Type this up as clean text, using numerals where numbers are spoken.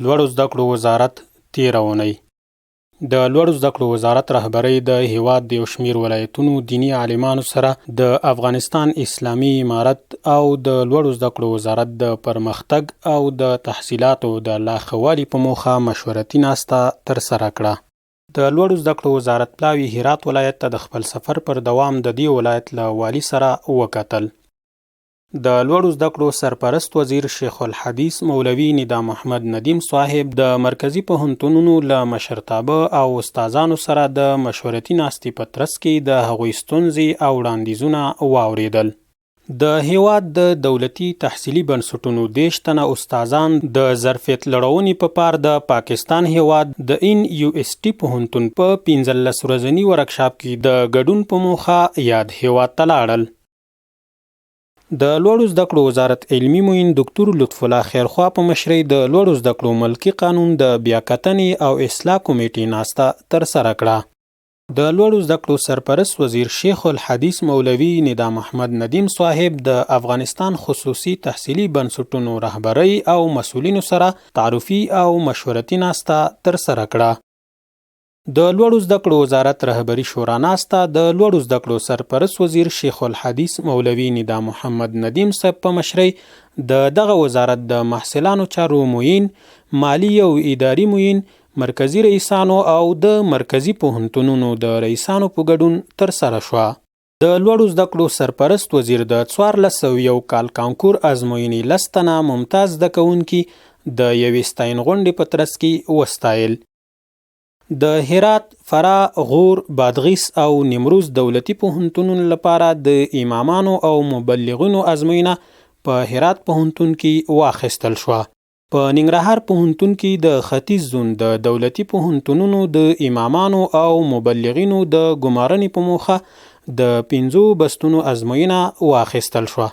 لوړو زده کړو وزارت تېره اونۍ د لوړو زده کړو وزارت رهبرۍ د هیواد د یو شمېر ولایتونو دیني عالمانو سره د افغانستان اسلامي امارت او د لوړو زده کړو وزارت د پرمختګ او د تحصیلاتو د لا ښه والي په موخه مشورتي ناسته ترسره کړه. د لوړو زده کړو وزارت پلاوي هرات ولایت ته د خپل سفر پر دوام د دې ولایت له والي سره وکتل. د لوړو زده کړو سرپرست وزیر شیخ الحدیث مولوي نظام احمد ندیم صاحب د مرکزی پوهنتونونو له مشرتابه او استادانو سره د مشورتي ناستې په ترڅ کې د هغوی ستونزې او وړاندیزونه واوریدل. د هیواد د دولتي تحصیلي بنسټونو 30 تنه استادان د ظرفیت لوړونې په پار د پاکستان هیواد د NUST پوهنتون په 15 ورځني ورکشاپ کې د ګډون په موخه یاد هیواد ته لاړل. د لوړو زده کړو وزارت علمي معین ډاکټر لطف الله خیرخوا په مشرۍ د لوړو زده کړو ملکي قانون د بیاکتنې او اصلاح کمیټې ناسته ترسره کړه. د لوړو زده کړو سرپرست وزیر شیخ الحدیث مولوي نظام احمد ندیم صاحب د افغانستان خصوصي تحصیلي بنسټونو رهبرۍ او مسؤلینو سره تعارفي او مشورتي ناسته ترسره کړه. د لوړو زده کړو وزارت رهبري شورا ناسته د لوړو زده کړو سرپرست وزیر شیخ الحدیث مولوي نظام محمد ندیم صاحب په مشرۍ د دغه وزارت د محصلانو چارو معین، مالی او اداري معین، مرکزی رئیسانو او د مرکزی پوهنتونونو د رئیسانو په ګډون ترسره شوه. د لوړو زده کړو سرپرست وزیر د 1401 کال کانکور ازموینې 10 تنه ممتاز زده کوونکي د یوې ستاین غونډې په ترڅ کې وستایل. د هرات، فراه، غور، بادغیس او نیمروز دولتي پوهنتونونو لپاره د امامانو او مبلغینو ازموینه په هرات پوهنتون کې واخیستل شوه. په ننګرهار پوهنتون کې د ختیځ زون د دولتي پوهنتونونو د امامانو او مبلغینو د ګمارنې په موخه د 5 بستونو ازموینه واخیستل شوه.